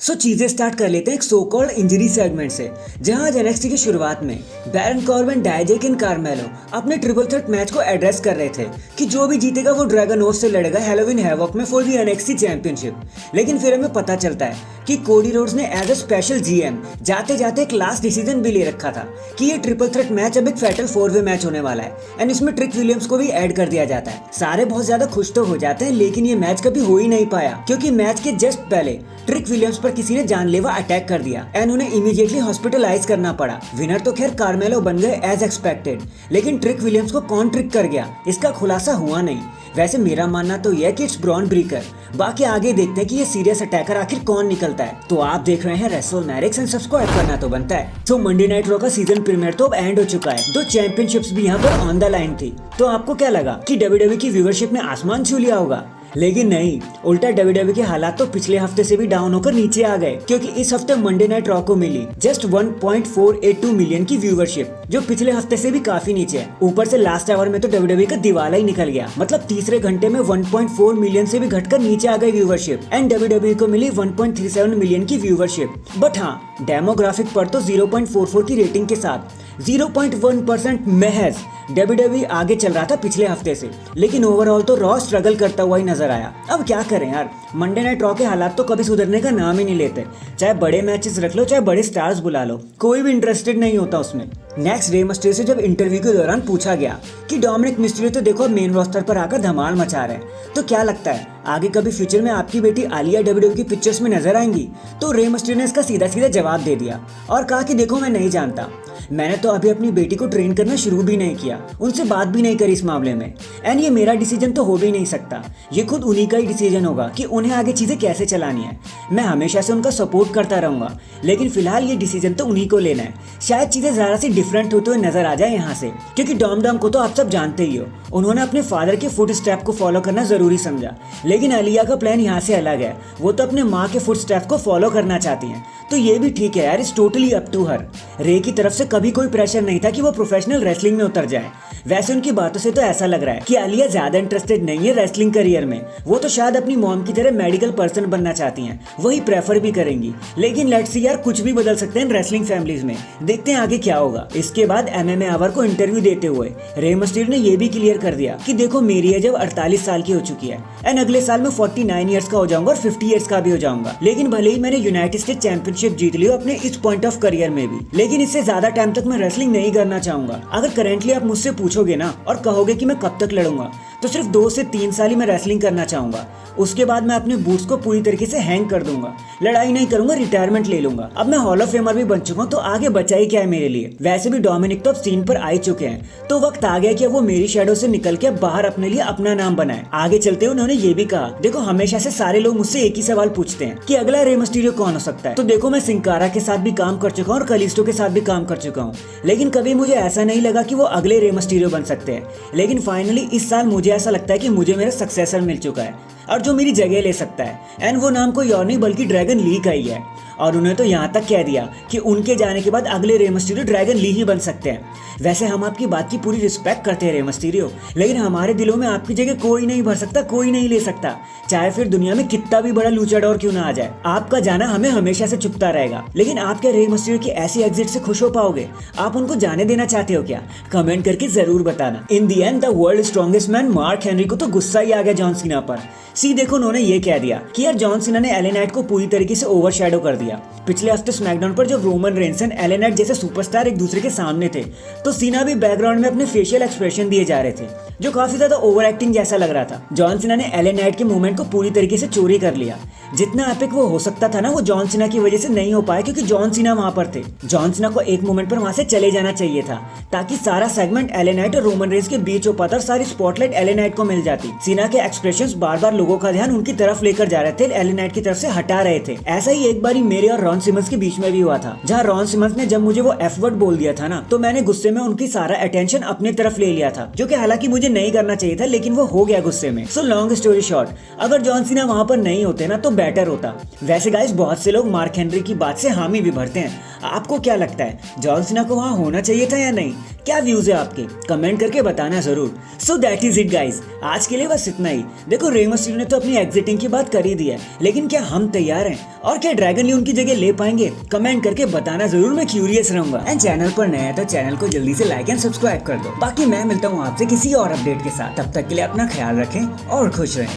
चीजें स्टार्ट कर लेते हैं एक सो कॉल्ड इंजरी सेगमेंट से, जहां आज एनएक्सटी की शुरुआत में बैरन कॉर्बिन, डायजेक एंड कार्मेलो अपने ट्रिपल थ्रेट मैच को एड्रेस कर रहे थे कि जो भी जीतेगा वो ड्रैगन ओथ से लड़ेगा हैलोवीन हैवॉक में फॉर दी एनएक्सटी चैंपियनशिप। लेकिन फिर हमें पता चलता है कि कोडी रोड्स ने एज अ स्पेशल जीएम जाते जाते एक लास्ट डिसीजन भी ले रखा था कि ये ट्रिपल थ्रेट मैच अब एक फैटल 4-वे मैच होने वाला है एंड इसमें ट्रिक विलियम्स को भी ऐड कर दिया जाता है। सारे बहुत ज्यादा खुश तो हो जाते हैं, लेकिन ये मैच कभी हो ही नहीं पाया क्योंकि मैच के जस्ट पहले ट्रिक विलियम्स पर किसी ने जानलेवा अटैक कर दिया एंड उन्हें इमीडिएटली हॉस्पिटलाइज करना पड़ा। विनर तो खैर कार्मेलो बन गए एज एक्सपेक्टेड, लेकिन ट्रिक विलियम्स को कौन ट्रिक कर गया इसका खुलासा हुआ नहीं। वैसे मेरा मानना तो यह है कि इट्स ब्रॉन ब्रीकर। बाकी आगे देखते हैं कि ये सीरियस अटैकर आखिर कौन निकलता है। तो आप देख रहे हैं रेसलमैनिक्स एंड सब्सक्राइब करना तो बनता है। तो मंडे नाइट रॉ का सीजन प्रीमियर तो अब एंड हो चुका है, दो चैंपियनशिप्स भी यहाँ पर ऑन द लाइन थी। तो आपको क्या लगा कि डब्ल्यूडब्ल्यूई की व्यूअरशिप ने आसमान छू लिया होगा? लेकिन नहीं, उल्टा डब्ल्यूडब्ल्यूई के हालात तो पिछले हफ्ते से भी डाउन होकर नीचे आ गए क्योंकि इस हफ्ते मंडे नाइट रॉ को मिली जस्ट 1.482 मिलियन की व्यूअरशिप, जो पिछले हफ्ते से भी काफी नीचे है। ऊपर से लास्ट आवर में तो डब्ल्यूडब्ल्यूई का दिवाला ही निकल गया, मतलब तीसरे घंटे में 1.4 मिलियन से भी घटकर नीचे आ गई व्यूअरशिप एंड डब्ल्यूडब्ल्यूई को मिली 1.37 मिलियन की व्यूअरशिप। बट हाँ, डेमोग्राफिक पर तो 0.44 की रेटिंग के साथ 0.1% महज डब्ल्यूडब्ल्यूई आगे चल रहा था पिछले हफ्ते से, लेकिन ओवरऑल तो रॉ स्ट्रगल करता हुआ ही नजर आया। अब क्या करें यार, मंडे नाइट रॉ के हालात तो कभी सुधरने का नाम ही नहीं लेते। चाहे बड़े मैचेस रख लो, चाहे बड़े स्टार्स बुला लो, कोई भी इंटरेस्टेड नहीं होता उसमें। नेक्स्ट रे मिस्टेरियो से जब इंटरव्यू के दौरान पूछा गया कि डोमिनिक मिस्टेरियो तो देखो मेन रोस्टर पर आकर धमाल मचा रहे हैं, तो क्या लगता है आगे कभी फ्यूचर में आपकी बेटी आलिया डब्ल्यूडब्ल्यूई की पिक्चर्स में नजर आएंगी? तो रे मिस्टेरियो ने इसका सीधा सीधा जवाब दे दिया और कहा कि देखो मैं नहीं जानता, मैंने तो अभी अपनी बेटी को ट्रेन करना शुरू भी नहीं किया, उनसे बात भी नहीं करी इस मामले में एंड ये मेरा डिसीजन तो हो भी नहीं सकता। ये खुद उन्हीं का ही डिसीजन होगा कि उन्हें आगे चीजें कैसे चलानी है। मैं हमेशा से उनका सपोर्ट करता रहूंगा, लेकिन फिलहाल ये डिसीजन तो उन्हीं को लेना है। शायद चीजें जरा सी डिफरेंट होते हुए नजर आ जाए यहाँ से, क्योंकि डॉम डॉम को तो आप सब जानते ही हो, उन्होंने अपने फादर के फुट स्टेप को फॉलो करना जरूरी समझा। लेकिन आलिया का प्लान यहाँ से अलग है, वो तो अपने माँ के फुट स्टेप को फॉलो करना चाहती हैं। तो ये भी ठीक है यार, it's totally up to her. रे की तरफ से कभी कोई प्रेशर नहीं था कि वो प्रोफेशनल रेसलिंग में उतर जाए। वैसे उनकी बातों से तो ऐसा लग रहा है कि आलिया ज्यादा इंटरेस्टेड नहीं है रेसलिंग करियर में, वो तो शायद अपनी मॉम की तरह मेडिकल पर्सन बनना चाहती हैं, वही प्रेफर भी करेंगी। लेकिन लेट्स सी यार, कुछ भी बदल सकते हैं रेसलिंग फैमिलीज में, देखते हैं आगे क्या होगा। इसके बाद एमएमए आवर को इंटरव्यू देते हुए रे मिस्टेरियो ने ये भी क्लियर कर दिया कि देखो मेरी एज अब 48 साल की हो चुकी है एंड अगले साल में 49 ईयर्स का हो जाऊंगा और 50 ईयर्स का भी हो जाऊंगा। लेकिन भले ही मैंने यूनाइटेड स्टेट चैंपियनशिप जीत ली अपने इस पॉइंट ऑफ करियर में भी, लेकिन इससे ज्यादा टाइम तक मैं रेसलिंग नहीं करना चाहूंगा। अगर करेंटली आप मुझसे पूछोगे ना और कहोगे कि मैं कब तक लड़ूंगा, तो सिर्फ 2 से 3 साल ही मैं रेसलिंग करना चाहूंगा। उसके बाद मैं अपने बूट्स को पूरी तरीके से हैंग कर दूंगा, लड़ाई नहीं करूंगा, रिटायरमेंट ले लूंगा। अब मैं हॉल ऑफ फेमर भी बन चुका हूं, तो आगे बचा ही क्या है मेरे लिए। वैसे भी डोमिनिक तो अब सीन पर आ ही चुके हैं, तो वक्त आ गया कि वो मेरी शैडो से निकल के बाहर अपने लिए अपना नाम बनाए। आगे चलते उन्होंने ये भी कहा, देखो हमेशा से सारे लोग मुझसे एक ही सवाल पूछते हैं कि अगला रे मिस्टेरियो कौन हो सकता है। तो देखो मैं सिंकारा के साथ भी काम कर चुका हूँ और कलिस्टो के साथ भी काम कर चुका हूँ, लेकिन कभी मुझे ऐसा नहीं लगा कि वो अगले रे मिस्टेरियो बन सकते हैं। लेकिन फाइनली इस साल मुझे ऐसा लगता है कि मुझे मेरा सक्सेसर मिल चुका है और जो मेरी जगह ले सकता है, एंड वो नाम कोई और नहीं बल्कि ड्रैगन ली का ही है। और उन्हें तो यहाँ तक कह दिया कि उनके जाने के बाद अगले रे मिस्टेरियो ड्रैगन ली ही बन सकते हैं। वैसे हम आपकी बात की पूरी रिस्पेक्ट करते हैं रे मिस्टेरियो, लेकिन हमारे दिलों में आपकी जगह कोई नहीं भर सकता, कोई नहीं ले सकता, चाहे फिर दुनिया में कितना भी बड़ा लूचाडोर क्यों ना आ जाए। आपका जाना हमें हमेशा से चुभता रहेगा। लेकिन आप क्या रे मिस्टेरियो की ऐसी एग्जिट से खुश हो पाओगे? आप उनको जाने देना चाहते हो क्या? कमेंट करके जरूर बताना। In the end the world strongest man Mark Henry को तो गुस्सा ही आ गया जॉन सीना पर। देखो उन्होंने ये कह दिया कि यार जॉन सीना ने एले नाइट को पूरी तरीके से ओवरशैडो कर दिया। पिछले हफ्ते स्मैकडाउन पर जब Roman Reigns and LA Knight जैसे सुपरस्टार एक दूसरे के सामने थे, तो सीना भी बैकग्राउंड में अपने फेशियल एक्सप्रेशन दिए जा रहे थे, जो काफी ज्यादा ओवर एक्टिंग जैसा लग रहा था। जॉन सीना ने एले नाइट के मूवमेंट को पूरी तरीके से चोरी कर लिया। जितना एपिक वो हो सकता था ना, वो जॉन सीना की वजह से नहीं हो पाया क्योंकि जॉन सीना वहां पर थे। जॉन सीना को एक मोमेंट पर वहां से चले जाना चाहिए था ताकि सारा सेगमेंट एले नाइट और रोमन रेंस के बीच हो पाता और सारी स्पॉटलाइट एले नाइट को मिल जाती। सीना के एक्सप्रेशंस बार बार लोगों का ध्यान उनकी तरफ लेकर जा रहे थे, एले नाइट की तरफ से हटा रहे थे। ऐसा ही एक बारी मेरे और रॉन सिमंस के बीच में भी हुआ था, जहाँ रॉन सिमंस ने जब मुझे वो एफ वर्ड बोल दिया था ना, तो मैंने गुस्से में उनकी सारा अटेंशन अपने तरफ ले लिया था, जो कि हालांकि मुझे नहीं करना चाहिए था, लेकिन वो हो गया गुस्से में। सो लॉन्ग स्टोरी शॉर्ट, अगर जॉन सीना वहां पर नहीं होते ना तो बेटर होता। वैसे गाइस बहुत से लोग मार्क हेनरी की बात से हामी भी भरते हैं। आपको क्या लगता है, जॉन सीना को वहाँ होना चाहिए था या नहीं? क्या व्यूज है आपके, कमेंट करके बताना जरूर। So that is it guys, आज के लिए बस इतना ही। देखो रे मिस्टीरियो ने तो अपनी एग्जिटिंग की बात कर ही दी है, लेकिन क्या हम तैयार हैं? और क्या ड्रैगन ली उनकी जगह ले पाएंगे? कमेंट करके बताना जरूर, मैं क्यूरियस रहूंगा। एंड चैनल पर नया है तो चैनल को जल्दी से लाइक एंड सब्सक्राइब कर दो। बाकी मैं मिलता हूँ आपसे किसी और अपडेट के साथ, तब तक के लिए अपना ख्याल रखें और खुश रहें।